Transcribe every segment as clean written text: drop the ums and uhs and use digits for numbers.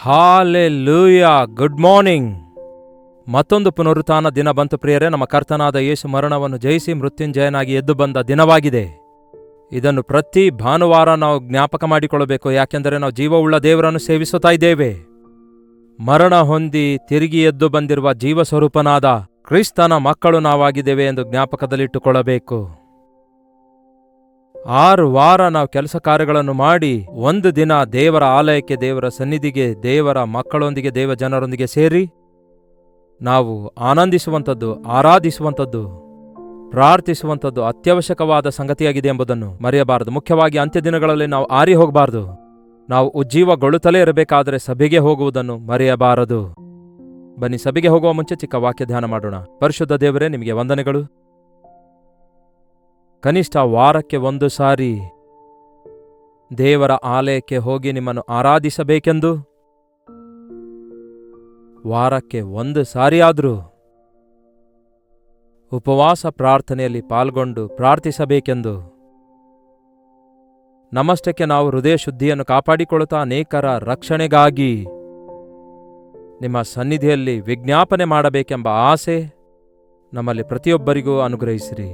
Hallelujah. Good morning. ಮತ್ತೊಂದು ಪುನರುತ್ಥಾನ ದಿನ ಬಂತು ಪ್ರಿಯರೇ. ನಮ್ಮ ಕರ್ತನಾದ ಯೇಸು ಮರಣವನ್ನು ಜಯಿಸಿ ಮೃತ್ಯುಂಜಯನಾಗಿ ಎದ್ದು ಬಂದ ದಿನವಾಗಿದೆ. ಇದನ್ನು ಪ್ರತಿ ಭಾನುವಾರ ನಾವು ಜ್ಞಾಪಕ ಮಾಡಿಕೊಳ್ಳಬೇಕು. ಯಾಕೆಂದರೆ ನಾವು ಜೀವವುಳ್ಳ ದೇವರನ್ನು ಸೇವಿಸುತ್ತಾ ಇದ್ದೇವೆ. ಮರಣ ಹೊಂದಿ ತಿರುಗಿ ಎದ್ದು ಬಂದಿರುವ ಜೀವಸ್ವರೂಪನಾದ ಕ್ರಿಸ್ತನ ಮಕ್ಕಳು ನಾವಾಗಿದ್ದೇವೆ ಎಂದು ಜ್ಞಾಪಕದಲ್ಲಿಟ್ಟುಕೊಳ್ಳಬೇಕು. 6 ವಾರ ನಾವು ಕೆಲಸ ಕಾರ್ಯಗಳನ್ನು ಮಾಡಿ ಒಂದು ದಿನ ದೇವರ ಆಲಯಕ್ಕೆ, ದೇವರ ಸನ್ನಿಧಿಗೆ, ದೇವರ ಮಕ್ಕಳೊಂದಿಗೆ, ದೇವ ಜನರೊಂದಿಗೆ ಸೇರಿ ನಾವು ಆನಂದಿಸುವಂಥದ್ದು, ಆರಾಧಿಸುವಂಥದ್ದು, ಪ್ರಾರ್ಥಿಸುವಂಥದ್ದು ಅತ್ಯವಶ್ಯಕವಾದ ಸಂಗತಿಯಾಗಿದೆ ಎಂಬುದನ್ನು ಮರೆಯಬಾರದು. ಮುಖ್ಯವಾಗಿ ಅಂತ್ಯ ದಿನಗಳಲ್ಲಿ ನಾವು ಆರಿ ಹೋಗಬಾರದು. ನಾವು ಉಜ್ಜೀವಗೊಳ್ಳುತ್ತಲೇ ಇರಬೇಕಾದರೆ ಸಭೆಗೆ ಹೋಗುವುದನ್ನು ಮರೆಯಬಾರದು. ಬನ್ನಿ, ಸಭೆಗೆ ಹೋಗುವ ಮುಂಚೆ ಚಿಕ್ಕ ವಾಕ್ಯ ಧ್ಯಾನ ಮಾಡೋಣ. ಪರಿಶುದ್ಧ ದೇವರೇ, ನಿಮಗೆ ವಂದನೆಗಳು. ಕನಿಷ್ಠ ವಾರಕ್ಕೆ 1 ಸಾರಿ ದೇವರ ಆಲಯಕ್ಕೆ ಹೋಗಿ ನಿಮ್ಮನ್ನು ಆರಾಧಿಸಬೇಕೆಂದು, ವಾರಕ್ಕೆ 1 ಸಾರಿಯಾದರೂ ಉಪವಾಸ ಪ್ರಾರ್ಥನೆಯಲ್ಲಿ ಪಾಲ್ಗೊಂಡು ಪ್ರಾರ್ಥಿಸಬೇಕೆಂದು, ನಮ್ಮಷ್ಟಕ್ಕೆ ನಾವು ಹೃದಯ ಶುದ್ಧಿಯನ್ನು ಕಾಪಾಡಿಕೊಳ್ಳುತ್ತಾ ಅನೇಕರ ರಕ್ಷಣೆಗಾಗಿ ನಿಮ್ಮ ಸನ್ನಿಧಿಯಲ್ಲಿ ವಿಜ್ಞಾಪನೆ ಮಾಡಬೇಕೆಂಬ ಆಸೆ ನಮ್ಮಲ್ಲಿ ಪ್ರತಿಯೊಬ್ಬರಿಗೂ ಅನುಗ್ರಹಿಸಿರಿ.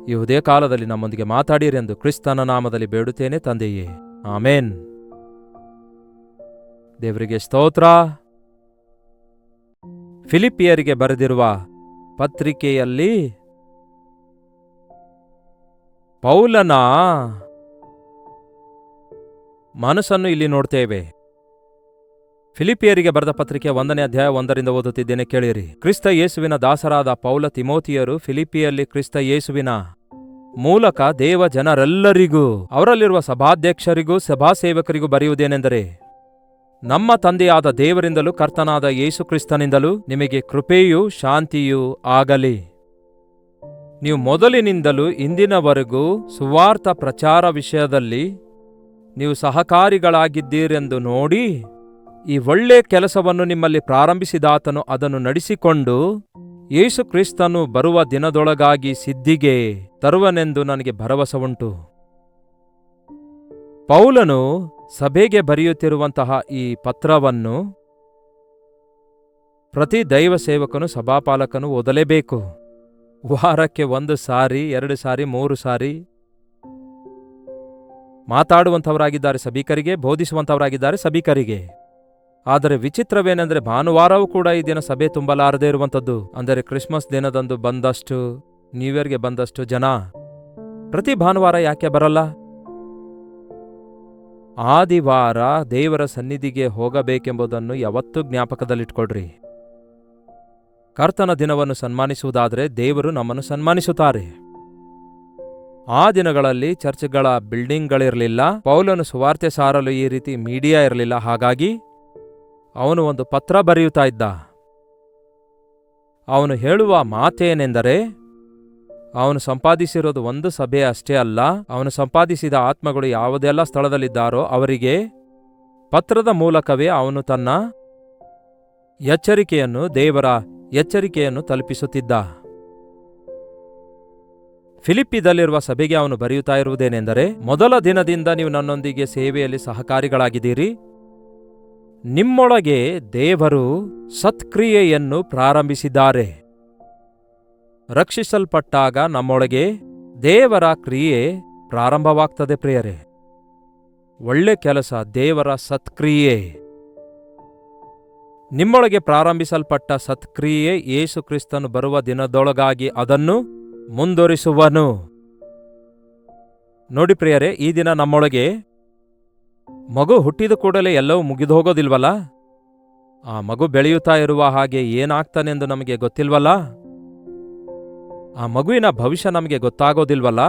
ಈ ಉದಯ ಕಾಲದಲ್ಲಿ ನಮ್ಮೊಂದಿಗೆ ಮಾತಾಡಿರೆಂದು ಕ್ರಿಸ್ತನ ನಾಮದಲ್ಲಿ ಬೇಡುತ್ತೇನೆ ತಂದೆಯೇ, ಆಮೇನ್. ದೇವರಿಗೆ ಸ್ತೋತ್ರ. ಫಿಲಿಪ್ಪಿಯರಿಗೆ ಬರೆದಿರುವ ಪತ್ರಿಕೆಯಲ್ಲಿ ಪೌಲನ ಮನಸ್ಸನ್ನು ಇಲ್ಲಿ ನೋಡ್ತೇವೆ. ಫಿಲಿಪಿಯರಿಗೆ ಬರೆದ ಪತ್ರಿಕೆ 1ನೇ ಅಧ್ಯಾಯ 1ರಿಂದ ಓದುತ್ತಿದ್ದೇನೆ, ಕೇಳಿರಿ. ಕ್ರಿಸ್ತ ಯೇಸುವಿನ ದಾಸರಾದ ಪೌಲ ತಿಮೋತಿಯರು ಫಿಲಿಪಿಯಲ್ಲಿ ಕ್ರಿಸ್ತ ಯೇಸುವಿನ ಮೂಲಕ ದೇವ ಜನರೆಲ್ಲರಿಗೂ, ಅವರಲ್ಲಿರುವ ಸಭಾಧ್ಯಕ್ಷರಿಗೂ ಸಭಾಸೇವಕರಿಗೂ ಬರೆಯುವುದೇನೆಂದರೆ, ನಮ್ಮ ತಂದೆಯಾದ ದೇವರಿಂದಲೂ ಕರ್ತನಾದ ಯೇಸು ಕ್ರಿಸ್ತನಿಂದಲೂ ನಿಮಗೆ ಕೃಪೆಯೂ ಶಾಂತಿಯೂ ಆಗಲಿ. ನೀವು ಮೊದಲಿನಿಂದಲೂ ಇಂದಿನವರೆಗೂ ಸುವಾರ್ಥ ಪ್ರಚಾರ ವಿಷಯದಲ್ಲಿ ನೀವು ಸಹಕಾರಿಗಳಾಗಿದ್ದೀರೆಂದು ನೋಡಿ, ಈ ಒಳ್ಳೆ ಕೆಲಸವನ್ನು ನಿಮ್ಮಲ್ಲಿ ಪ್ರಾರಂಭಿಸಿದಾತನು ಅದನ್ನು ನಡೆಸಿಕೊಂಡು ಯೇಸು ಕ್ರಿಸ್ತನು ಬರುವ ದಿನದೊಳಗಾಗಿ ಸಿದ್ಧಿಗೆ ತರುವನೆಂದು ನನಗೆ ಭರವಸೆ ಉಂಟು. ಪೌಲನು ಸಭೆಗೆ ಬರೆಯುತ್ತಿರುವಂತಹ ಈ ಪತ್ರವನ್ನು ಪ್ರತಿ ದೈವ ಸೇವಕನು, ಸಭಾಪಾಲಕನು ಓದಲೇಬೇಕು. ವಾರಕ್ಕೆ 1 ಸಾರಿ, 2 ಸಾರಿ, 3 ಸಾರಿ ಮಾತಾಡುವಂಥವರಾಗಿದ್ದಾರೆ ಸಭಿಕರಿಗೆ, ಬೋಧಿಸುವಂಥವರಾಗಿದ್ದಾರೆ ಸಭಿಕರಿಗೆ. ಆದರೆ ವಿಚಿತ್ರವೇನೆಂದರೆ, ಭಾನುವಾರವೂ ಕೂಡ ಈ ದಿನ ಸಭೆ ತುಂಬಲಾರದೇ ಇರುವಂಥದ್ದು. ಅಂದರೆ ಕ್ರಿಸ್ಮಸ್ ದಿನದಂದು ಬಂದಷ್ಟು, ನ್ಯೂ ಇಯರ್ಗೆ ಬಂದಷ್ಟು ಜನ ಪ್ರತಿ ಭಾನುವಾರ ಯಾಕೆ ಬರಲ್ಲ? ಆದಿವಾರ ದೇವರ ಸನ್ನಿಧಿಗೆ ಹೋಗಬೇಕೆಂಬುದನ್ನು ಯಾವತ್ತೂ ಜ್ಞಾಪಕದಲ್ಲಿಟ್ಕೊಳ್ರಿ. ಕರ್ತನ ದಿನವನ್ನು ಸನ್ಮಾನಿಸುವುದಾದರೆ ದೇವರು ನಮ್ಮನ್ನು ಸನ್ಮಾನಿಸುತ್ತಾರೆ. ಆ ದಿನಗಳಲ್ಲಿ ಚರ್ಚ್ಗಳ ಬಿಲ್ಡಿಂಗ್ಗಳಿರಲಿಲ್ಲ. ಪೌಲನು ಸುವಾರ್ತೆ ಸಾರಲು ಈ ರೀತಿ ಮೀಡಿಯಾ ಇರಲಿಲ್ಲ. ಹಾಗಾಗಿ ಅವನು ಒಂದು ಪತ್ರ ಬರೆಯುತ್ತಾ ಇದ್ದ. ಅವನು ಹೇಳುವ ಮಾತೇನೆಂದರೆ, ಅವನು ಸಂಪಾದಿಸಿರೋದು 1 ಸಭೆ ಅಷ್ಟೇ ಅಲ್ಲ, ಅವನು ಸಂಪಾದಿಸಿದ ಆತ್ಮಗಳು ಯಾವುದೆಲ್ಲ ಸ್ಥಳದಲ್ಲಿದ್ದಾರೋ ಅವರಿಗೆ ಪತ್ರದ ಮೂಲಕವೇ ಅವನು ತನ್ನ ಎಚ್ಚರಿಕೆಯನ್ನು, ದೇವರ ಎಚ್ಚರಿಕೆಯನ್ನು ತಲುಪಿಸುತ್ತಿದ್ದ. ಫಿಲಿಪ್ಪಿದಲ್ಲಿರುವ ಸಭೆಗೆ ಅವನು ಬರೆಯುತ್ತಾ ಇರುವುದೇನೆಂದರೆ, ಮೊದಲ ದಿನದಿಂದ ನೀವು ನನ್ನೊಂದಿಗೆ ಸೇವೆಯಲ್ಲಿ ಸಹಕಾರಿಗಳಾಗಿದ್ದೀರಿ. ನಿಮ್ಮೊಳಗೆ ದೇವರು ಸತ್ಕ್ರಿಯೆಯನ್ನು ಪ್ರಾರಂಭಿಸಿದ್ದಾರೆ. ರಕ್ಷಿಸಲ್ಪಟ್ಟಾಗ ನಮ್ಮೊಳಗೆ ದೇವರ ಕ್ರಿಯೆ ಪ್ರಾರಂಭವಾಗ್ತದೆ ಪ್ರಿಯರೇ. ಒಳ್ಳೆ ಕೆಲಸ, ದೇವರ ಸತ್ಕ್ರಿಯೆ. ನಿಮ್ಮೊಳಗೆ ಪ್ರಾರಂಭಿಸಲ್ಪಟ್ಟ ಸತ್ಕ್ರಿಯೆ ಯೇಸು ಕ್ರಿಸ್ತನು ಬರುವ ದಿನದೊಳಗಾಗಿ ಅದನ್ನು ಮುಂದುವರಿಸುವನು. ನೋಡಿ ಪ್ರಿಯರೇ, ಈ ದಿನ ನಮ್ಮೊಳಗೆ ಮಗು ಹುಟ್ಟಿದ ಕೂಡಲೇ ಎಲ್ಲವೂ ಮುಗಿದು ಹೋಗೋದಿಲ್ವಲ್ಲ? ಆ ಮಗು ಬೆಳೆಯುತ್ತಾ ಇರುವ ಹಾಗೆ ಏನಾಗ್ತಾನೆಂದು ನಮಗೆ ಗೊತ್ತಿಲ್ವಲ್ಲ? ಆ ಮಗುವಿನ ಭವಿಷ್ಯ ನಮಗೆ ಗೊತ್ತಾಗೋದಿಲ್ವಲ್ಲ?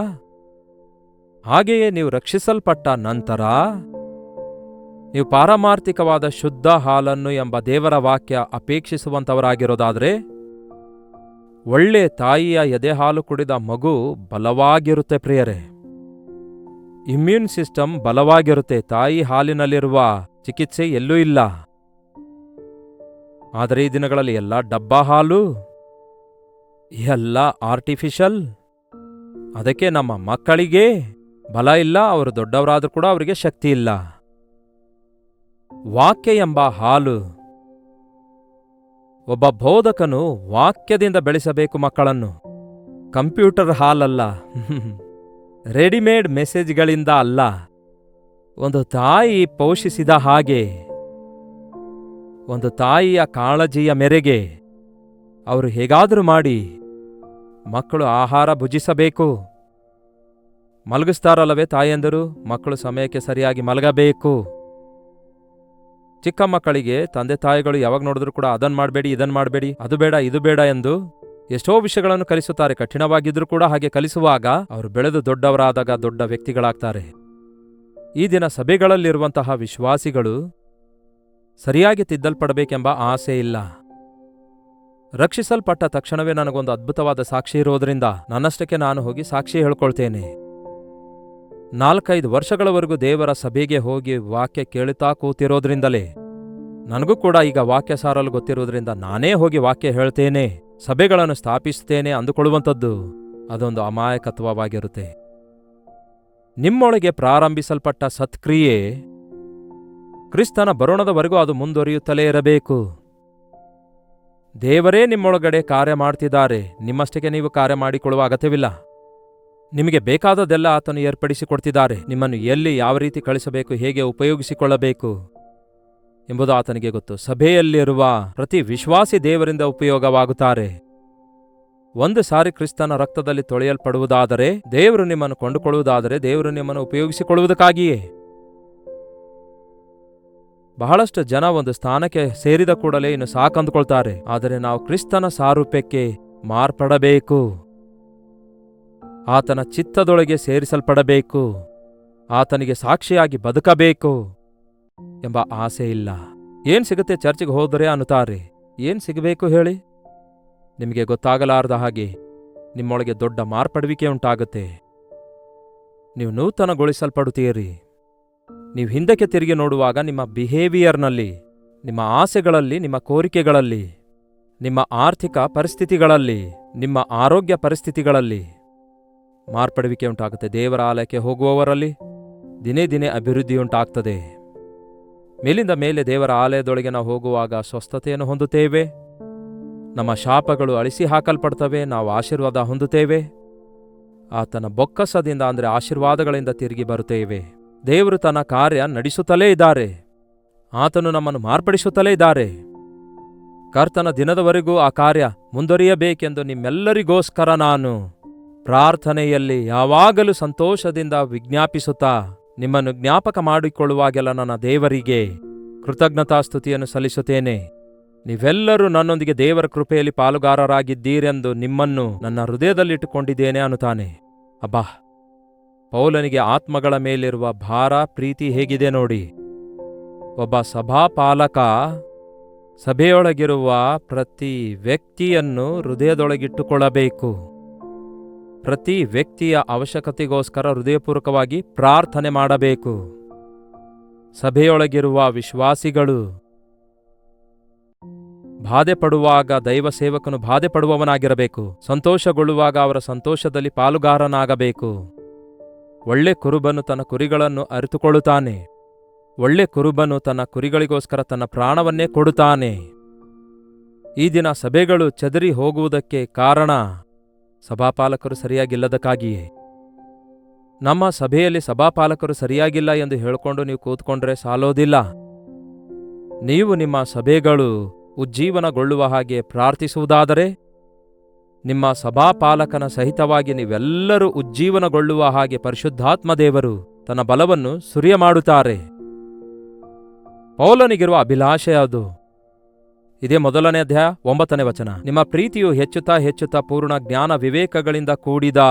ಹಾಗೆಯೇ ನೀವು ರಕ್ಷಿಸಲ್ಪಟ್ಟ ನಂತರ ನೀವು ಪಾರಮಾರ್ಥಿಕವಾದ ಶುದ್ಧ ಹಾಲನ್ನು ಎಂಬ ದೇವರ ವಾಕ್ಯ ಅಪೇಕ್ಷಿಸುವಂಥವರಾಗಿರೋದಾದರೆ, ಒಳ್ಳೆ ತಾಯಿಯ ಎದೆ ಹಾಲು ಕುಡಿದ ಮಗು ಬಲವಾಗಿರುತ್ತೆ ಪ್ರಿಯರೇ. ಇಮ್ಯೂನ್ ಸಿಸ್ಟಮ್ ಬಲವಾಗಿರುತ್ತೆ. ತಾಯಿ ಹಾಲಿನಲ್ಲಿರುವ ಚಿಕಿತ್ಸೆ ಎಲ್ಲೂ ಇಲ್ಲ. ಆದರೆ ಈ ದಿನಗಳಲ್ಲಿ ಎಲ್ಲ ಡಬ್ಬಾ ಹಾಲು, ಎಲ್ಲ ಆರ್ಟಿಫಿಷಿಯಲ್. ಅದಕ್ಕೆ ನಮ್ಮ ಮಕ್ಕಳಿಗೆ ಬಲ ಇಲ್ಲ, ಅವರು ದೊಡ್ಡವರಾದ್ರೂ ಕೂಡ ಅವರಿಗೆ ಶಕ್ತಿ ಇಲ್ಲ. ವಾಕ್ಯ ಎಂಬ ಹಾಲು. ಒಬ್ಬ ಬೋಧಕನು ವಾಕ್ಯದಿಂದ ಬೆಳೆಸಬೇಕು ಮಕ್ಕಳನ್ನು, ಕಂಪ್ಯೂಟರ್ ಹಾಲಲ್ಲ, ರೆಡಿಮೇಡ್ ಮೆಸೇಜ್ಗಳಿಂದ ಅಲ್ಲ. ಒಂದು ತಾಯಿ ಪೋಷಿಸಿದ ಹಾಗೆ, ಒಂದು ತಾಯಿಯ ಕಾಳಜಿಯ ಮೇರೆಗೆ ಅವರು ಹೇಗಾದರೂ ಮಾಡಿ ಮಕ್ಕಳು ಆಹಾರ ಭುಜಿಸಬೇಕು. ಮಲಗಿಸ್ತಾರಲ್ಲವೇ ತಾಯಂದಿರು, ಮಕ್ಕಳು ಸಮಯಕ್ಕೆ ಸರಿಯಾಗಿ ಮಲಗಬೇಕು. ಚಿಕ್ಕ ಮಕ್ಕಳಿಗೆ ತಂದೆ ತಾಯಿಗಳು ಯಾವಾಗ ನೋಡಿದ್ರು ಕೂಡ ಅದನ್ನು ಮಾಡಬೇಡಿ, ಇದನ್ನು ಮಾಡಬೇಡಿ, ಅದು ಬೇಡ, ಇದು ಬೇಡ ಎಂದು ಎಷ್ಟೋ ವಿಷಯಗಳನ್ನು ಕಲಿಸುತ್ತಾರೆ. ಕಠಿಣವಾಗಿದ್ರೂ ಕೂಡ ಹಾಗೆ ಕಲಿಸುವಾಗ ಅವರು ಬೆಳೆದು ದೊಡ್ಡವರಾದಾಗ ದೊಡ್ಡ ವ್ಯಕ್ತಿಗಳಾಗ್ತಾರೆ. ಈ ದಿನ ಸಭೆಗಳಲ್ಲಿರುವಂತಹ ವಿಶ್ವಾಸಿಗಳು ಸರಿಯಾಗಿ ತಿದ್ದಲ್ಪಡಬೇಕೆಂಬ ಆಸೆ ಇಲ್ಲ. ರಕ್ಷಿಸಲ್ಪಟ್ಟ ತಕ್ಷಣವೇ ನನಗೊಂದು ಅದ್ಭುತವಾದ ಸಾಕ್ಷಿ ಇರೋದ್ರಿಂದ ನನ್ನಷ್ಟಕ್ಕೆ ನಾನು ಹೋಗಿ ಸಾಕ್ಷಿ ಹೇಳ್ಕೊಳ್ತೇನೆ. 4-5 ವರ್ಷಗಳವರೆಗೂ ದೇವರ ಸಭೆಗೆ ಹೋಗಿ ವಾಕ್ಯ ಕೇಳುತ್ತಾ ಕೂತಿರೋದ್ರಿಂದಲೇ ನನಗೂ ಕೂಡ ಈಗ ವಾಕ್ಯ ಸಾರಲು ಗೊತ್ತಿರೋದ್ರಿಂದ ನಾನೇ ಹೋಗಿ ವಾಕ್ಯ ಹೇಳ್ತೇನೆ, ಸಭೆಗಳನ್ನು ಸ್ಥಾಪಿಸುತ್ತೇನೆ ಅಂದುಕೊಳ್ಳುವಂಥದ್ದು ಅದೊಂದು ಅಮಾಯಕತ್ವವಾಗಿರುತ್ತೆ. ನಿಮ್ಮೊಳಗೆ ಪ್ರಾರಂಭಿಸಲ್ಪಟ್ಟ ಸತ್ಕ್ರಿಯೆ ಕ್ರಿಸ್ತನ ಬರೋಣದವರೆಗೂ ಅದು ಮುಂದುವರಿಯುತ್ತಲೇ ಇರಬೇಕು. ದೇವರೇ ನಿಮ್ಮೊಳಗಡೆ ಕಾರ್ಯ ಮಾಡ್ತಿದ್ದಾರೆ, ನಿಮ್ಮಷ್ಟಕ್ಕೆ ನೀವು ಕಾರ್ಯ ಮಾಡಿಕೊಳ್ಳುವ ಅಗತ್ಯವಿಲ್ಲ. ನಿಮಗೆ ಬೇಕಾದದೆಲ್ಲ ಆತನು ಏರ್ಪಡಿಸಿಕೊಡ್ತಿದ್ದಾರೆ. ನಿಮ್ಮನ್ನು ಎಲ್ಲಿ ಯಾವ ರೀತಿ ಕಳಿಸಬೇಕು, ಹೇಗೆ ಉಪಯೋಗಿಸಿಕೊಳ್ಳಬೇಕು ಎಂಬುದು ಆತನಿಗೆ ಗೊತ್ತು. ಸಭೆಯಲ್ಲಿರುವ ಪ್ರತಿ ವಿಶ್ವಾಸಿ ದೇವರಿಂದ ಉಪಯೋಗವಾಗುತ್ತಾರೆ. ಒಂದು ಸಾರಿ ಕ್ರಿಸ್ತನ ರಕ್ತದಲ್ಲಿ ತೊಳೆಯಲ್ಪಡುವುದಾದರೆ, ದೇವರು ನಿಮ್ಮನ್ನು ಕೊಂಡುಕೊಳ್ಳುವುದಾದರೆ, ದೇವರು ನಿಮ್ಮನ್ನು ಉಪಯೋಗಿಸಿಕೊಳ್ಳುವುದಕ್ಕಾಗಿಯೇ. ಬಹಳಷ್ಟು ಜನ ಒಂದು ಸ್ಥಾನಕ್ಕೆ ಸೇರಿದ ಕೂಡಲೇ ಇನ್ನು ಸಾಕಂದುಕೊಳ್ತಾರೆ. ಆದರೆ ನಾವು ಕ್ರಿಸ್ತನ ಸಾರೂಪ್ಯಕ್ಕೆ ಮಾರ್ಪಡಬೇಕು, ಆತನ ಚಿತ್ತದೊಳಗೆ ಸೇರಿಸಲ್ಪಡಬೇಕು, ಆತನಿಗೆ ಸಾಕ್ಷಿಯಾಗಿ ಬದುಕಬೇಕು ಎಂಬ ಆಸೆ ಇಲ್ಲ. ಏನ್ ಸಿಗುತ್ತೆ ಚರ್ಚಿಗೆ ಹೋದರೆ ಅನ್ನುತ್ತಾರೆ. ಏನ್ ಸಿಗಬೇಕು ಹೇಳಿ? ನಿಮಗೆ ಗೊತ್ತಾಗಲಾರದ ಹಾಗೆ ನಿಮ್ಮೊಳಗೆ ದೊಡ್ಡ ಮಾರ್ಪಡುವಿಕೆ ಉಂಟಾಗುತ್ತೆ. ನೀವು ನೂತನಗೊಳಿಸಲ್ಪಡುತ್ತೀರಿ. ನೀವು ಹಿಂದಕ್ಕೆ ತಿರುಗಿ ನೋಡುವಾಗ ನಿಮ್ಮ ಬಿಹೇವಿಯರ್ನಲ್ಲಿ, ನಿಮ್ಮ ಆಸೆಗಳಲ್ಲಿ, ನಿಮ್ಮ ಕೋರಿಕೆಗಳಲ್ಲಿ, ನಿಮ್ಮ ಆರ್ಥಿಕ ಪರಿಸ್ಥಿತಿಗಳಲ್ಲಿ, ನಿಮ್ಮ ಆರೋಗ್ಯ ಪರಿಸ್ಥಿತಿಗಳಲ್ಲಿ ಮಾರ್ಪಡುವಿಕೆ ಉಂಟಾಗುತ್ತೆ. ದೇವರ ಆಲಯಕ್ಕೆ ಹೋಗುವವರಲ್ಲಿ ದಿನೇ ದಿನೇ ಅಭಿವೃದ್ಧಿಯುಂಟಾಗ್ತದೆ. ಮೇಲಿಂದ ಮೇಲೆ ದೇವರ ಆಲಯದೊಳಗೆ ನಾವು ಹೋಗುವಾಗ ಸ್ವಸ್ಥತೆಯನ್ನು ಹೊಂದುತ್ತೇವೆ. ನಮ್ಮ ಶಾಪಗಳು ಅಳಿಸಿ ಹಾಕಲ್ಪಡ್ತವೆ. ನಾವು ಆಶೀರ್ವಾದ ಹೊಂದುತ್ತೇವೆ. ಆತನ ಬೊಕ್ಕಸದಿಂದ ಅಂದರೆ ಆಶೀರ್ವಾದಗಳಿಂದ ತಿರುಗಿ ಬರುತ್ತೇವೆ. ದೇವರು ತನ್ನ ಕಾರ್ಯ ನಡೆಸುತ್ತಲೇ ಇದ್ದಾರೆ. ಆತನು ನಮ್ಮನ್ನು ಮಾರ್ಪಡಿಸುತ್ತಲೇ ಇದ್ದಾರೆ. ಕರ್ತನ ದಿನದವರೆಗೂ ಆ ಕಾರ್ಯ ಮುಂದುವರಿಯಬೇಕೆಂದು ನಿಮ್ಮೆಲ್ಲರಿಗೋಸ್ಕರ ನಾನು ಪ್ರಾರ್ಥನೆಯಲ್ಲಿ ಯಾವಾಗಲೂ ಸಂತೋಷದಿಂದ ವಿಜ್ಞಾಪಿಸುತ್ತಾ ನಿಮ್ಮನ್ನು ಜ್ಞಾಪಕ ಮಾಡಿಕೊಳ್ಳುವಾಗೆಲ್ಲ ನನ್ನ ದೇವರಿಗೆ ಕೃತಜ್ಞತಾಸ್ತುತಿಯನ್ನು ಸಲ್ಲಿಸುತ್ತೇನೆ. ನೀವೆಲ್ಲರೂ ನನ್ನೊಂದಿಗೆ ದೇವರ ಕೃಪೆಯಲ್ಲಿ ಪಾಲುಗಾರರಾಗಿದ್ದೀರೆಂದು ನಿಮ್ಮನ್ನು ನನ್ನ ಹೃದಯದಲ್ಲಿಟ್ಟುಕೊಂಡಿದ್ದೇನೆ ಅನ್ನುತ್ತಾನೆ. ಅಬ್ಬಾ, ಪೌಲನಿಗೆ ಆತ್ಮಗಳ ಮೇಲಿರುವ ಭಾರ, ಪ್ರೀತಿ ಹೇಗಿದೆ ನೋಡಿ. ಒಬ್ಬ ಸಭಾಪಾಲಕ ಸಭೆಯೊಳಗಿರುವ ಪ್ರತಿ ವ್ಯಕ್ತಿಯನ್ನು ಹೃದಯದೊಳಗಿಟ್ಟುಕೊಳ್ಳಬೇಕು. ಪ್ರತಿ ವ್ಯಕ್ತಿಯ ಅವಶ್ಯಕತೆಗೋಸ್ಕರ ಹೃದಯಪೂರ್ವಕವಾಗಿ ಪ್ರಾರ್ಥನೆ ಮಾಡಬೇಕು. ಸಭೆಯೊಳಗಿರುವ ವಿಶ್ವಾಸಿಗಳು ಬಾಧೆ ಪಡುವಾಗ ದೈವ ಸೇವಕನು ಬಾಧೆ ಪಡುವವನಾಗಿರಬೇಕು. ಸಂತೋಷಗೊಳ್ಳುವಾಗ ಅವರ ಸಂತೋಷದಲ್ಲಿ ಪಾಲುಗಾರನಾಗಬೇಕು. ಒಳ್ಳೆ ಕುರುಬನು ತನ್ನ ಕುರಿಗಳನ್ನು ಅರಿತುಕೊಳ್ಳುತ್ತಾನೆ. ಒಳ್ಳೆ ಕುರುಬನು ತನ್ನ ಕುರಿಗಳಿಗೋಸ್ಕರ ತನ್ನ ಪ್ರಾಣವನ್ನೇ ಕೊಡುತ್ತಾನೆ. ಈ ದಿನ ಸಭೆಗಳು ಚದರಿ ಹೋಗುವುದಕ್ಕೆ ಕಾರಣ ಸಭಾಪಾಲಕರು ಸರಿಯಾಗಿಲ್ಲದಕ್ಕಾಗಿಯೇ. ನಮ್ಮ ಸಭೆಯಲ್ಲಿ ಸಭಾಪಾಲಕರು ಸರಿಯಾಗಿಲ್ಲ ಎಂದು ಹೇಳಿಕೊಂಡು ನೀವು ಕೂತ್ಕೊಂಡ್ರೆ ಸಾಲೋದಿಲ್ಲ. ನೀವು ನಿಮ್ಮ ಸಭೆಗಳು ಉಜ್ಜೀವನಗೊಳ್ಳುವ ಹಾಗೆ ಪ್ರಾರ್ಥಿಸುವುದಾದರೆ, ನಿಮ್ಮ ಸಭಾಪಾಲಕನ ಸಹಿತವಾಗಿ ನೀವೆಲ್ಲರೂ ಉಜ್ಜೀವನಗೊಳ್ಳುವ ಹಾಗೆ ಪರಿಶುದ್ಧಾತ್ಮ ದೇವರು ತನ್ನ ಬಲವನ್ನು ಸುರಿಯ ಮಾಡುತ್ತಾರೆ. ಪೌಲನಿಗಿರುವ ಅಭಿಲಾಷೆ ಅದು. ಇದೇ 1ನೇ ಅಧ್ಯಾಯ 9ನೇ ವಚನ. ನಿಮ್ಮ ಪ್ರೀತಿಯು ಹೆಚ್ಚುತ್ತಾ ಹೆಚ್ಚುತ್ತಾ ಪೂರ್ಣ ಜ್ಞಾನ ವಿವೇಕಗಳಿಂದ ಕೂಡಿದ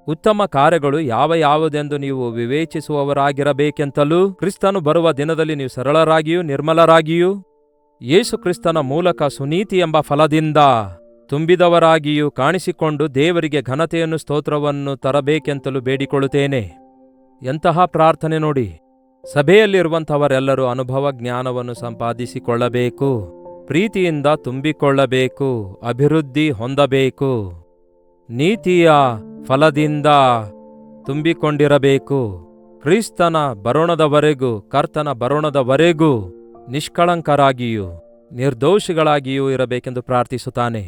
ಉತ್ತಮ ಕಾರ್ಯಗಳು ಯಾವುದೆಂದು ನೀವು ವಿವೇಚಿಸುವವರಾಗಿರಬೇಕೆಂತಲೂ, ಕ್ರಿಸ್ತನು ಬರುವ ದಿನದಲ್ಲಿ ನೀವು ಸರಳರಾಗಿಯೂ ನಿರ್ಮಲರಾಗಿಯೂ ಯೇಸು ಕ್ರಿಸ್ತನ ಮೂಲಕ ಸುನೀತಿ ಎಂಬ ಫಲದಿಂದ ತುಂಬಿದವರಾಗಿಯೂ ಕಾಣಿಸಿಕೊಂಡು ದೇವರಿಗೆ ಘನತೆಯನ್ನು ಸ್ತೋತ್ರವನ್ನು ತರಬೇಕೆಂತಲೂ ಬೇಡಿಕೊಳ್ಳುತ್ತೇನೆ. ಎಂತಹ ಪ್ರಾರ್ಥನೆ ನೋಡಿ. ಸಭೆಯಲ್ಲಿರುವಂಥವರೆಲ್ಲರೂ ಅನುಭವ ಜ್ಞಾನವನ್ನು ಸಂಪಾದಿಸಿಕೊಳ್ಳಬೇಕು, ಪ್ರೀತಿಯಿಂದ ತುಂಬಿಕೊಳ್ಳಬೇಕು, ಅಭಿವೃದ್ಧಿ ಹೊಂದಬೇಕು, ನೀತಿಯ ಫಲದಿಂದ ತುಂಬಿಕೊಂಡಿರಬೇಕು, ಕ್ರಿಸ್ತನ ಬರೋಣದವರೆಗೂ, ಕರ್ತನ ಬರೋಣದವರೆಗೂ ನಿಷ್ಕಳಂಕರಾಗಿಯೂ ನಿರ್ದೋಷಿಗಳಾಗಿಯೂ ಇರಬೇಕೆಂದು ಪ್ರಾರ್ಥಿಸುತ್ತಾನೆ.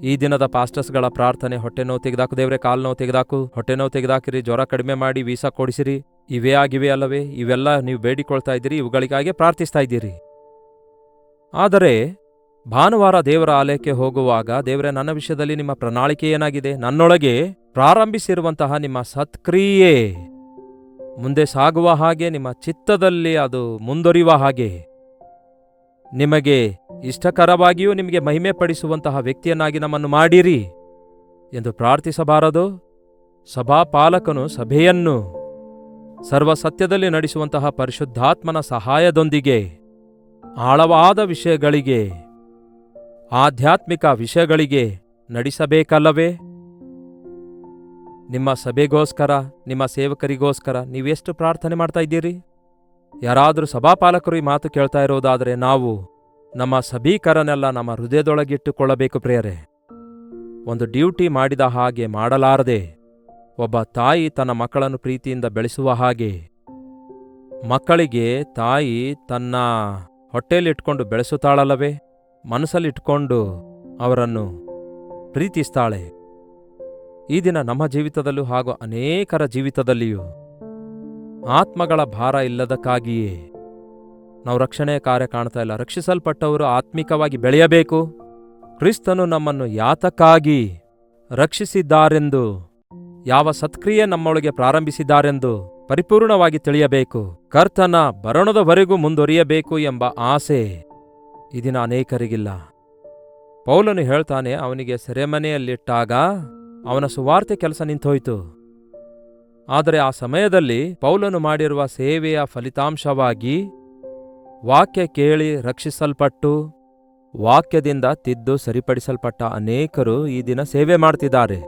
ಈ ದಿನದ ಪಾಸ್ಟರ್ಸ್ಗಳ ಪ್ರಾರ್ಥನೆ: ಹೊಟ್ಟೆ ನೋವು ತೆಗೆದಾಕು ದೇವ್ರೆ, ಕಾಲು ನೋವು ತೆಗೆದಾಕು, ಹೊಟ್ಟೆ ನೋವು ತೆಗೆದಾಕಿರಿ, ಜ್ವರ ಕಡಿಮೆ ಮಾಡಿ, ವೀಸಾ ಕೊಡಿಸಿರಿ. ಇವೇ ಆಗಿವೆ ಅಲ್ಲವೇ? ಇವೆಲ್ಲ ನೀವು ಬೇಡಿಕೊಳ್ತಾ ಇದ್ದೀರಿ, ಇವುಗಳಿಗಾಗಿ ಪ್ರಾರ್ಥಿಸ್ತಾ ಇದ್ದೀರಿ. ಆದರೆ ಭಾನುವಾರ ದೇವರ ಆಲಯಕ್ಕೆ ಹೋಗುವಾಗ, ದೇವರೇ, ನನ್ನ ವಿಷಯದಲ್ಲಿ ನಿಮ್ಮ ಪ್ರಣಾಳಿಕೆ ಏನಾಗಿದೆ? ನನ್ನೊಳಗೆ ಪ್ರಾರಂಭಿಸಿರುವಂತಹ ನಿಮ್ಮ ಸತ್ಕ್ರಿಯೆ ಮುಂದೆ ಸಾಗುವ ಹಾಗೆ, ನಿಮ್ಮ ಚಿತ್ತದಲ್ಲಿ ಅದು ಮುಂದುವರಿಯುವ ಹಾಗೆ, ನಿಮಗೆ ಇಷ್ಟಕರವಾಗಿಯೂ ನಿಮಗೆ ಮಹಿಮೆ ಪಡಿಸುವಂತಹ ವ್ಯಕ್ತಿಯನ್ನಾಗಿ ನಮ್ಮನ್ನು ಮಾಡಿರಿ ಎಂದು ಪ್ರಾರ್ಥಿಸಬಾರದು? ಸಭಾಪಾಲಕನು ಸಭೆಯನ್ನು ಸರ್ವಸತ್ಯದಲ್ಲಿ ನಡೆಸುವಂತಹ ಪರಿಶುದ್ಧಾತ್ಮನ ಸಹಾಯದೊಂದಿಗೆ ಆಳವಾದ ವಿಷಯಗಳಿಗೆ, ಆಧ್ಯಾತ್ಮಿಕ ವಿಷಯಗಳಿಗೆ ನಡೆಸಬೇಕಲ್ಲವೇ? ನಿಮ್ಮ ಸಭೆಗೋಸ್ಕರ, ನಿಮ್ಮ ಸೇವಕರಿಗೋಸ್ಕರ ನೀವೆಷ್ಟು ಪ್ರಾರ್ಥನೆ ಮಾಡ್ತಾ ಇದ್ದೀರಿ? ಯಾರಾದರೂ ಸಭಾಪಾಲಕರು ಈ ಮಾತು ಕೇಳ್ತಾ ಇರೋದಾದರೆ, ನಾವು ನಮ್ಮ ಸಭೀಕರನೆಲ್ಲ ನಮ್ಮ ಹೃದಯದೊಳಗಿಟ್ಟುಕೊಳ್ಳಬೇಕು ಪ್ರಿಯರೇ. ಒಂದು ಡ್ಯೂಟಿ ಮಾಡಿದ ಹಾಗೆ ಮಾಡಲಾರದೆ, ಒಬ್ಬ ತಾಯಿ ತನ್ನ ಮಕ್ಕಳನ್ನು ಪ್ರೀತಿಯಿಂದ ಬೆಳೆಸುವ ಹಾಗೆ, ಮಕ್ಕಳಿಗೆ ತಾಯಿ ತನ್ನ ಹೊಟ್ಟೆಯಲ್ಲಿಟ್ಕೊಂಡು ಬೆಳೆಸುತ್ತಾಳಲ್ಲವೇ? ಮನಸ್ಸಲ್ಲಿಟ್ಕೊಂಡು ಅವರನ್ನು ಪ್ರೀತಿಸ್ತಾಳೆ. ಈ ದಿನ ನಮ್ಮ ಜೀವಿತದಲ್ಲೂ ಹಾಗೂ ಅನೇಕರ ಜೀವಿತದಲ್ಲಿಯೂ ಆತ್ಮಗಳ ಭಾರ ಇಲ್ಲದಕ್ಕಾಗಿಯೇ ನಾವು ರಕ್ಷಣೆಯ ಕಾರ್ಯ ಕಾಣ್ತಾ ಇಲ್ಲ. ರಕ್ಷಿಸಲ್ಪಟ್ಟವರು ಆತ್ಮಿಕವಾಗಿ ಬೆಳೆಯಬೇಕು. ಕ್ರಿಸ್ತನು ನಮ್ಮನ್ನು ಯಾತಕ್ಕಾಗಿ ರಕ್ಷಿಸಿದ್ದಾರೆಂದು, ಯಾವ ಸತ್ಕ್ರಿಯೆ ನಮ್ಮೊಳಗೆ ಪ್ರಾರಂಭಿಸಿದ್ದಾರೆಂದು ಪರಿಪೂರ್ಣವಾಗಿ ತಿಳಿಯಬೇಕು. ಕರ್ತನ ಬರೋಣದವರೆಗೂ ಮುಂದುವರಿಯಬೇಕು ಎಂಬ ಆಸೆ ಈ ದಿನ ಅನೇಕರಿಗಿಲ್ಲ. ಪೌಲನು ಹೇಳ್ತಾನೆ, ಅವನಿಗೆ ಸೆರೆಮನೆಯಲ್ಲಿಟ್ಟಾಗ ಅವನ ಸುವಾರ್ತೆ ಕೆಲಸ ನಿಂತೋಯ್ತು. ಆದರೆ ಆ ಸಮಯದಲ್ಲಿ ಪೌಲನು ಮಾಡಿರುವ ಸೇವೆಯ ಫಲಿತಾಂಶವಾಗಿ ವಾಕ್ಯ ಕೇಳಿ ರಕ್ಷಿಸಲ್ಪಟ್ಟು, ವಾಕ್ಯದಿಂದ ತಿದ್ದು ಸರಿಪಡಿಸಲ್ಪಟ್ಟ ಅನೇಕರು ಈ ದಿನ ಸೇವೆ ಮಾಡ್ತಿದ್ದಾರೆ.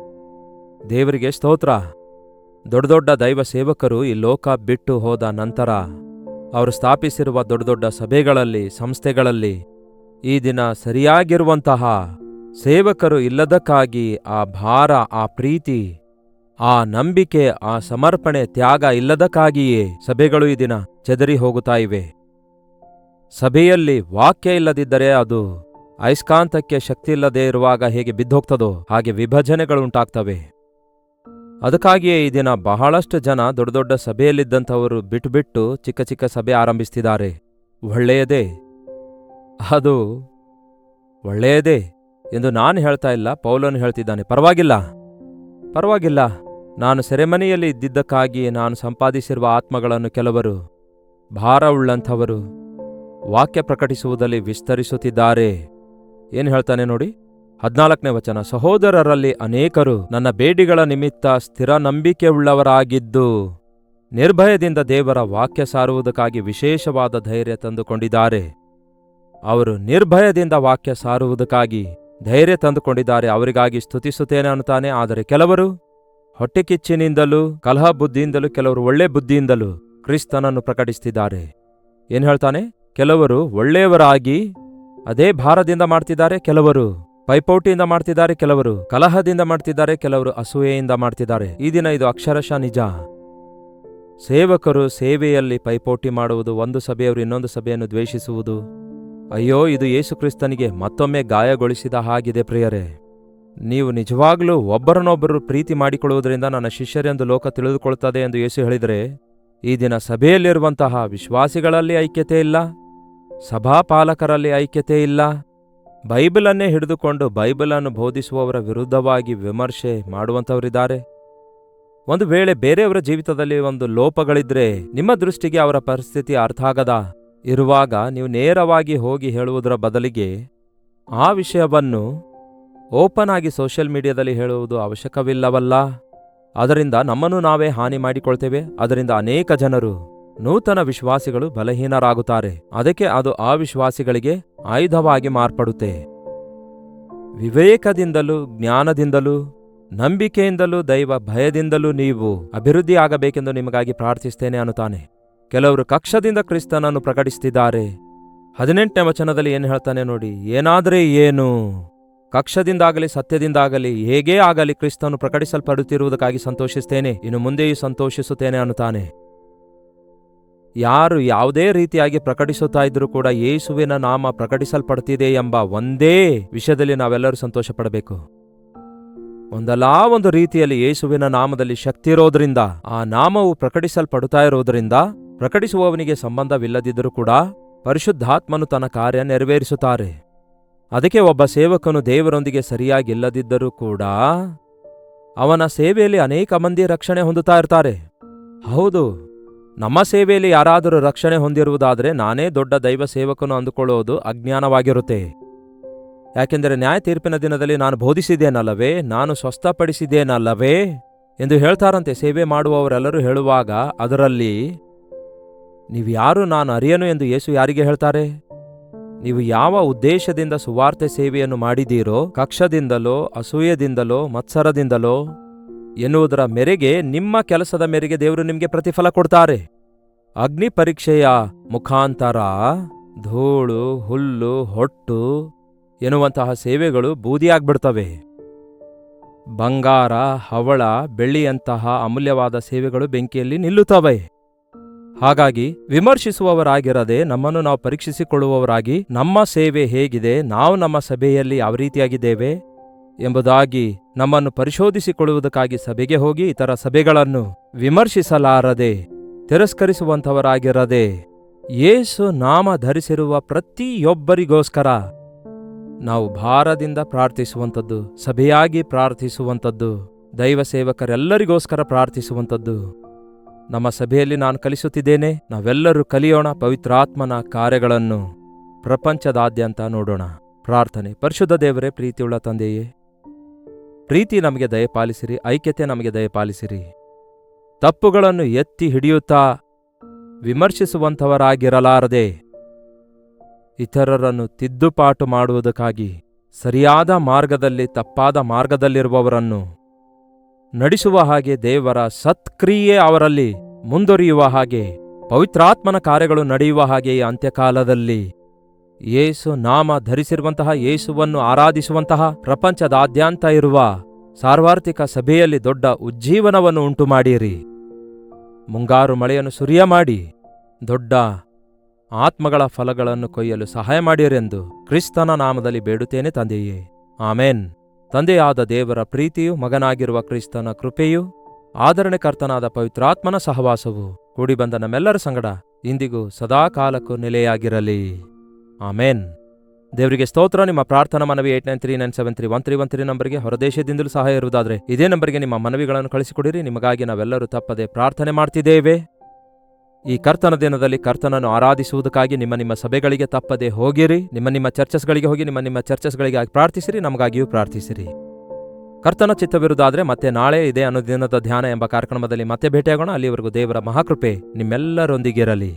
ದೇವರಿಗೆ ಸ್ತೋತ್ರ. ದೊಡ್ಡ ದೊಡ್ಡ ದೈವ ಸೇವಕರು ಈ ಲೋಕ ಬಿಟ್ಟು ಹೋದ ನಂತರ ಅವರು ಸ್ಥಾಪಿಸಿರುವ ದೊಡ್ಡ ದೊಡ್ಡ ಸಭೆಗಳಲ್ಲಿ, ಸಂಸ್ಥೆಗಳಲ್ಲಿ ಈ ದಿನ ಸರಿಯಾಗಿರುವಂತಹ ಸೇವಕರು ಇಲ್ಲದಕ್ಕಾಗಿ ಆ ಭಾರ, ಆ ಪ್ರೀತಿ, ಆ ನಂಬಿಕೆ, ಆ ಸಮರ್ಪಣೆ, ತ್ಯಾಗ ಇಲ್ಲದಕ್ಕಾಗಿಯೇ ಸಭೆಗಳು ಈ ದಿನ ಚೆದರಿ ಹೋಗುತ್ತಾ ಇವೆ. ಸಭೆಯಲ್ಲಿ ವಾಕ್ಯ ಇಲ್ಲದಿದ್ದರೆ ಅದು ಅಯಸ್ಕಾಂತಕ್ಕೆ ಶಕ್ತಿ ಇಲ್ಲದೆ ಇರುವಾಗ ಹೇಗೆ ಬಿದ್ದೋಗ್ತದೋ ಹಾಗೆ ವಿಭಜನೆಗಳುಂಟಾಗ್ತವೆ. ಅದಕ್ಕಾಗಿಯೇ ಈ ದಿನ ಬಹಳಷ್ಟು ಜನ ದೊಡ್ಡ ದೊಡ್ಡ ಸಭೆಯಲ್ಲಿದ್ದಂಥವರು ಬಿಟ್ಟು ಚಿಕ್ಕ ಚಿಕ್ಕ ಸಭೆ ಆರಂಭಿಸ್ತಿದ್ದಾರೆ. ಒಳ್ಳೆಯದೇ, ಅದು ಒಳ್ಳೆಯದೇ ಎಂದು ನಾನು ಹೇಳ್ತಾ ಇಲ್ಲ, ಪೌಲನು ಹೇಳ್ತಿದ್ದಾನೆ. ಪರವಾಗಿಲ್ಲ, ನಾನು ಸೆರೆಮನೆಯಲ್ಲಿ ಇದ್ದಿದ್ದಕ್ಕಾಗಿ ನಾನು ಸಂಪಾದಿಸಿರುವ ಆತ್ಮಗಳನ್ನು ಕೆಲವರು ಭಾರವುಳ್ಳಂಥವರು ವಾಕ್ಯ ಪ್ರಕಟಿಸುವುದರಲ್ಲಿ ವಿಸ್ತರಿಸುತ್ತಿದ್ದಾರೆ. ಏನು ಹೇಳ್ತಾನೆ ನೋಡಿ, 14ನೇ ವಚನ: ಸಹೋದರರಲ್ಲಿ ಅನೇಕರು ನನ್ನ ಬೇಡಿಗಳ ನಿಮಿತ್ತ ಸ್ಥಿರ ನಂಬಿಕೆಯುಳ್ಳವರಾಗಿದ್ದು ನಿರ್ಭಯದಿಂದ ದೇವರ ವಾಕ್ಯ ಸಾರುವುದಕ್ಕಾಗಿ ವಿಶೇಷವಾದ ಧೈರ್ಯ ತಂದುಕೊಂಡಿದ್ದಾರೆ. ಅವರು ನಿರ್ಭಯದಿಂದ ವಾಕ್ಯ ಸಾರುವುದಕ್ಕಾಗಿ ಧೈರ್ಯ ತಂದುಕೊಂಡಿದ್ದಾರೆ, ಅವರಿಗಾಗಿ ಸ್ತುತಿಸುತ್ತೇನೆ ಅನ್ನುತ್ತಾನೆ. ಆದರೆ ಕೆಲವರು ಹೊಟ್ಟೆಕಿಚ್ಚಿನಿಂದಲೂ ಕಲಹ ಬುದ್ಧಿಯಿಂದಲೂ, ಕೆಲವರು ಒಳ್ಳೆ ಬುದ್ಧಿಯಿಂದಲೂ ಕ್ರಿಸ್ತನನ್ನು ಪ್ರಕಟಿಸುತ್ತಿದ್ದಾರೆ. ಏನು ಹೇಳ್ತಾನೆ? ಕೆಲವರು ಒಳ್ಳೆಯವರಾಗಿ ಅದೇ ಭಾರದಿಂದ ಮಾಡ್ತಿದ್ದಾರೆ, ಕೆಲವರು ಪೈಪೋಟಿಯಿಂದ ಮಾಡ್ತಿದ್ದಾರೆ, ಕೆಲವರು ಕಲಹದಿಂದ ಮಾಡ್ತಿದ್ದಾರೆ, ಕೆಲವರು ಅಸೂಯೆಯಿಂದ ಮಾಡ್ತಿದ್ದಾರೆ. ಈ ದಿನ ಇದು ಅಕ್ಷರಶಃ ನಿಜ. ಸೇವಕರು ಸೇವೆಯಲ್ಲಿ ಪೈಪೋಟಿ ಮಾಡುವುದು, ಒಂದು ಸಭೆಯವರು ಇನ್ನೊಂದು ಸಭೆಯನ್ನು ದ್ವೇಷಿಸುವುದು, ಅಯ್ಯೋ, ಇದು ಯೇಸುಕ್ರಿಸ್ತನಿಗೆ ಮತ್ತೊಮ್ಮೆ ಗಾಯಗೊಳಿಸಿದ ಹಾಗಿದೆ. ಪ್ರಿಯರೇ, ನೀವು ನಿಜವಾಗ್ಲೂ ಒಬ್ಬರನ್ನೊಬ್ಬರು ಪ್ರೀತಿ ಮಾಡಿಕೊಳ್ಳುವುದರಿಂದ ನನ್ನ ಶಿಷ್ಯರೆಂದು ಲೋಕ ತಿಳಿದುಕೊಳ್ತದೆ ಎಂದು ಯೇಸು ಹೇಳಿದರೆ, ಈ ದಿನ ಸಭೆಯಲ್ಲಿರುವಂತಹ ವಿಶ್ವಾಸಿಗಳಲ್ಲಿ ಐಕ್ಯತೆ ಇಲ್ಲ, ಸಭಾಪಾಲಕರಲ್ಲಿ ಐಕ್ಯತೆ ಇಲ್ಲ. ಬೈಬಲನ್ನೇ ಹಿಡಿದುಕೊಂಡು ಬೈಬಲನ್ನು ಬೋಧಿಸುವವರ ವಿರುದ್ಧವಾಗಿ ವಿಮರ್ಶೆ ಮಾಡುವಂಥವರಿದ್ದಾರೆ. ಒಂದು ವೇಳೆ ಬೇರೆಯವರ ಜೀವಿತದಲ್ಲಿ ಒಂದು ಲೋಪಗಳಿದ್ರೆ, ನಿಮ್ಮ ದೃಷ್ಟಿಗೆ ಅವರ ಪರಿಸ್ಥಿತಿ ಅರ್ಥ ಆಗದ ಇರುವಾಗ ನೀವು ನೇರವಾಗಿ ಹೋಗಿ ಹೇಳುವುದರ ಬದಲಿಗೆ ಆ ವಿಷಯವನ್ನು ಓಪನ್ ಆಗಿ ಸೋಷಿಯಲ್ ಮೀಡಿಯಾದಲ್ಲಿ ಹೇಳುವುದು ಅವಶ್ಯಕವಿಲ್ಲವಲ್ಲ. ಅದರಿಂದ ನಮ್ಮನ್ನು ನಾವೇ ಹಾನಿ ಮಾಡಿಕೊಳ್ತೇವೆ. ಅದರಿಂದ ಅನೇಕ ಜನರು, ನೂತನ ವಿಶ್ವಾಸಿಗಳು ಬಲಹೀನರಾಗುತ್ತಾರೆ. ಅದಕ್ಕೆ ಅದು ಆ ವಿಶ್ವಾಸಿಗಳಿಗೆ ಆಯುಧವಾಗಿ ಮಾರ್ಪಡುತ್ತೆ. ವಿವೇಕದಿಂದಲೂ ಜ್ಞಾನದಿಂದಲೂ ನಂಬಿಕೆಯಿಂದಲೂ ದೈವ ಭಯದಿಂದಲೂ ನೀವು ಅಭಿವೃದ್ಧಿಯಾಗಬೇಕೆಂದು ನಿಮಗಾಗಿ ಪ್ರಾರ್ಥಿಸ್ತೇನೆ ಅನ್ನುತ್ತಾನೆ. ಕೆಲವರು ಕಕ್ಷದಿಂದ ಕ್ರಿಸ್ತನನ್ನು ಪ್ರಕಟಿಸುತ್ತಿದ್ದಾರೆ. 18ನೇ ವಚನದಲ್ಲಿ ಏನು ಹೇಳ್ತಾನೆ ನೋಡಿ, ಏನಾದರೆ ಏನು, ಕಕ್ಷದಿಂದಾಗಲಿ ಸತ್ಯದಿಂದಾಗಲಿ ಹೇಗೇ ಆಗಲಿ ಕ್ರಿಸ್ತನು ಪ್ರಕಟಿಸಲ್ಪಡುತ್ತಿರುವುದಕ್ಕಾಗಿ ಸಂತೋಷಿಸ್ತೇನೆ, ಇನ್ನು ಮುಂದೆಯೂ ಸಂತೋಷಿಸುತ್ತೇನೆ ಅನ್ನುತ್ತಾನೆ. ಯಾರು ಯಾವುದೇ ರೀತಿಯಾಗಿ ಪ್ರಕಟಿಸುತ್ತಾ ಇದ್ರೂ ಕೂಡ ಯೇಸುವಿನ ನಾಮ ಪ್ರಕಟಿಸಲ್ಪಡ್ತಿದೆ ಎಂಬ ಒಂದೇ ವಿಷಯದಲ್ಲಿ ನಾವೆಲ್ಲರೂ ಸಂತೋಷ ಪಡಬೇಕು. ಒಂದಲ್ಲ ಒಂದು ರೀತಿಯಲ್ಲಿ ಯೇಸುವಿನ ನಾಮದಲ್ಲಿ ಶಕ್ತಿ ಇರೋದ್ರಿಂದ, ಆ ನಾಮವು ಪ್ರಕಟಿಸಲ್ಪಡುತ್ತಾ ಇರೋದ್ರಿಂದ, ಪ್ರಕಟಿಸುವವನಿಗೆ ಸಂಬಂಧವಿಲ್ಲದಿದ್ದರೂ ಕೂಡ ಪರಿಶುದ್ಧಾತ್ಮನು ತನ್ನ ಕಾರ್ಯ ನೆರವೇರಿಸುತ್ತಾರೆ. ಅದಕ್ಕೆ ಒಬ್ಬ ಸೇವಕನು ದೇವರೊಂದಿಗೆ ಸರಿಯಾಗಿಲ್ಲದಿದ್ದರೂ ಕೂಡ ಅವನ ಸೇವೆಯಲ್ಲಿ ಅನೇಕ ಮಂದಿ ರಕ್ಷಣೆ ಹೊಂದುತ್ತಾ ಇರ್ತಾರೆ. ಹೌದು, ನಮ್ಮ ಸೇವೆಯಲ್ಲಿ ಯಾರಾದರೂ ರಕ್ಷಣೆ ಹೊಂದಿರುವುದಾದರೆ ನಾನೇ ದೊಡ್ಡ ದೈವ ಸೇವಕನು ಅಂದುಕೊಳ್ಳುವುದು ಅಜ್ಞಾನವಾಗಿರುತ್ತೆ. ಯಾಕೆಂದರೆ ನ್ಯಾಯ ತೀರ್ಪಿನ ದಿನದಲ್ಲಿ ನಾನು ಬೋಧಿಸಿದ್ದೇನಲ್ಲವೇ, ನಾನು ಸ್ವಸ್ಥಪಡಿಸಿದ್ದೇನಲ್ಲವೇ ಎಂದು ಹೇಳ್ತಾರಂತೆ ಸೇವೆ ಮಾಡುವವರೆಲ್ಲರೂ ಹೇಳುವಾಗ. ಅದರಲ್ಲಿ ನೀವ್ಯಾರು ನಾನು ಅರಿಯನು ಎಂದು ಯೇಸು ಯಾರಿಗೆ ಹೇಳ್ತಾರೆ? ನೀವು ಯಾವ ಉದ್ದೇಶದಿಂದ ಸುವಾರ್ತೆ ಸೇವೆಯನ್ನು ಮಾಡಿದ್ದೀರೋ, ಕಕ್ಷದಿಂದಲೋ, ಅಸೂಯೆದಿಂದಲೋ, ಮತ್ಸರದಿಂದಲೋ ಎನ್ನುವುದರ ಮೇರೆಗೆ, ನಿಮ್ಮ ಕೆಲಸದ ಮೇರೆಗೆ ದೇವರು ನಿಮಗೆ ಪ್ರತಿಫಲ ಕೊಡ್ತಾರೆ. ಅಗ್ನಿ ಪರೀಕ್ಷೆಯ ಮುಖಾಂತರ ಧೂಳು, ಹುಲ್ಲು, ಹೊಟ್ಟು ಎನ್ನುವಂತಹ ಸೇವೆಗಳು ಬೂದಿಯಾಗ್ಬಿಡ್ತವೆ. ಬಂಗಾರ, ಹವಳ, ಬೆಳ್ಳಿಯಂತಹ ಅಮೂಲ್ಯವಾದ ಸೇವೆಗಳು ಬೆಂಕಿಯಲ್ಲಿ ನಿಲ್ಲುತ್ತವೆ. ಹಾಗಾಗಿ ವಿಮರ್ಶಿಸುವವರಾಗಿರದೆ ನಮ್ಮನ್ನು ನಾವು ಪರೀಕ್ಷಿಸಿಕೊಳ್ಳುವವರಾಗಿ, ನಮ್ಮ ಸೇವೆ ಹೇಗಿದೆ, ನಾವು ನಮ್ಮ ಸಭೆಯಲ್ಲಿ ಯಾವ ರೀತಿಯಾಗಿದ್ದೇವೆ ಎಂಬುದಾಗಿ ನಮ್ಮನ್ನು ಪರಿಶೋಧಿಸಿಕೊಳ್ಳುವುದಕ್ಕಾಗಿ ಸಭೆಗೆ ಹೋಗಿ ಇತರ ಸಭೆಗಳನ್ನು ವಿಮರ್ಶಿಸಲಾರದೆ, ತಿರಸ್ಕರಿಸುವಂಥವರಾಗಿರದೆ, ಯೇಸು ನಾಮ ಧರಿಸಿರುವ ಪ್ರತಿಯೊಬ್ಬರಿಗೋಸ್ಕರ ನಾವು ಭಾರದಿಂದ ಪ್ರಾರ್ಥಿಸುವಂಥದ್ದು, ಸಭೆಯಾಗಿ ಪ್ರಾರ್ಥಿಸುವಂಥದ್ದು, ದೈವ ಸೇವಕರೆಲ್ಲರಿಗೋಸ್ಕರ ಪ್ರಾರ್ಥಿಸುವಂಥದ್ದು ನಮ್ಮ ಸಭೆಯಲ್ಲಿ ನಾನು ಕಲಿಸುತ್ತಿದ್ದೇನೆ. ನಾವೆಲ್ಲರೂ ಕಲಿಯೋಣ ಪವಿತ್ರಾತ್ಮನ ಕಾರ್ಯಗಳನ್ನು ಪ್ರಪಂಚದಾದ್ಯಂತ ನೋಡೋಣ. ಪ್ರಾರ್ಥನೆ. ಪರಿಶುದ್ಧ ದೇವರೇ, ಪ್ರೀತಿಯುಳ್ಳ ತಂದೆಯೇ, ಪ್ರೀತಿ ನಮಗೆ ದಯಪಾಲಿಸಿರಿ, ಐಕ್ಯತೆ ನಮಗೆ ದಯಪಾಲಿಸಿರಿ. ತಪ್ಪುಗಳನ್ನು ಎತ್ತಿ ಹಿಡಿಯುತ್ತಾ ವಿಮರ್ಶಿಸುವಂಥವರಾಗಿರಲಾರದೆ ಇತರರನ್ನು ತಿದ್ದುಪಾಟು ಮಾಡುವುದಕ್ಕಾಗಿ ಸರಿಯಾದ ಮಾರ್ಗದಲ್ಲಿ ತಪ್ಪಾದ ಮಾರ್ಗದಲ್ಲಿರುವವರನ್ನು ನಡೆಸುವ ಹಾಗೆ, ದೇವರ ಸತ್ಕ್ರಿಯೆ ಅವರಲ್ಲಿ ಮುಂದುವರಿಯುವ ಹಾಗೆ, ಪವಿತ್ರಾತ್ಮನ ಕಾರ್ಯಗಳು ನಡೆಯುವ ಹಾಗೆ ಈ ಅಂತ್ಯಕಾಲದಲ್ಲಿ ಯೇಸು ನಾಮ ಧರಿಸಿರುವಂತಹ, ಯೇಸುವನ್ನು ಆರಾಧಿಸುವಂತಹ ಪ್ರಪಂಚದಾದ್ಯಂತ ಇರುವ ಸಾರ್ವತ್ರಿಕ ಸಭೆಯಲ್ಲಿ ದೊಡ್ಡ ಉಜ್ಜೀವನವನ್ನು ಉಂಟು ಮಾಡಿರಿ. ಮುಂಗಾರು ಮಳೆಯನ್ನು ಸುರಿಯ ಮಾಡಿ ದೊಡ್ಡ ಆತ್ಮಗಳ ಫಲಗಳನ್ನು ಕೊಯ್ಯಲು ಸಹಾಯ ಮಾಡಿರೆಂದು ಕ್ರಿಸ್ತನ ನಾಮದಲ್ಲಿ ಬೇಡುತ್ತೇನೆ ತಂದೆಯೇ, ಆಮೇನ್. ತಂದೆಯಾದ ದೇವರ ಪ್ರೀತಿಯು, ಮಗನಾಗಿರುವ ಕ್ರಿಸ್ತನ ಕೃಪೆಯು, ಆದರಣೆಕರ್ತನಾದ ಪವಿತ್ರಾತ್ಮನ ಸಹವಾಸವು ಕೂಡಿ ಬಂದ ನಮ್ಮೆಲ್ಲರ ಸಂಗಡ ಇಂದಿಗೂ ಸದಾಕಾಲಕ್ಕೂ ನೆಲೆಯಾಗಿರಲಿ. ಆಮೇನ್. ದೇವರಿಗೆ ಸ್ತೋತ್ರ. ನಿಮ್ಮ ಪ್ರಾರ್ಥನಾ ಮನವಿ 8939731313 ನಂಬರ್ಗೆ ಹೊರದೇಶದಿಂದಲೂ ಸಹಾಯ ಇರುವುದಾದರೆ ಇದೇ ನಂಬರ್ಗೆ ನಿಮ್ಮ ಮನವಿಗಳನ್ನು ಕಳಿಸಿಕೊಡಿರಿ. ನಿಮಗಾಗಿ ನಾವೆಲ್ಲರೂ ತಪ್ಪದೆ ಪ್ರಾರ್ಥನೆ ಮಾಡ್ತಿದ್ದೇವೆ. ಈ ಕರ್ತನ ದಿನದಲ್ಲಿ ಕರ್ತನನ್ನು ಆರಾಧಿಸುವುದಕ್ಕಾಗಿ ನಿಮ್ಮ ಸಭೆಗಳಿಗೆ ತಪ್ಪದೆ ಹೋಗಿರಿ. ನಿಮ್ಮ ಚರ್ಚಸ್ಗಳಿಗೆ ಹೋಗಿ ನಿಮ್ಮ ಚರ್ಚಸ್ಗಳಿಗೆ ಪ್ರಾರ್ಥಿಸಿರಿ, ನಮಗಾಗಿಯೂ ಪ್ರಾರ್ಥಿಸಿರಿ. ಕರ್ತನ ಚಿತ್ತವಿರುವುದಾದರೆ ಮತ್ತೆ ನಾಳೆ ಇದೇ ಅನುದಿನದ ಧ್ಯಾನ ಎಂಬ ಕಾರ್ಯಕ್ರಮದಲ್ಲಿ ಮತ್ತೆ ಭೇಟಿಯಾಗೋಣ. ಅಲ್ಲಿವರೆಗೂ ದೇವರ ಮಹಾಕೃಪೆ ನಿಮ್ಮೆಲ್ಲರೊಂದಿಗಿರಲಿ.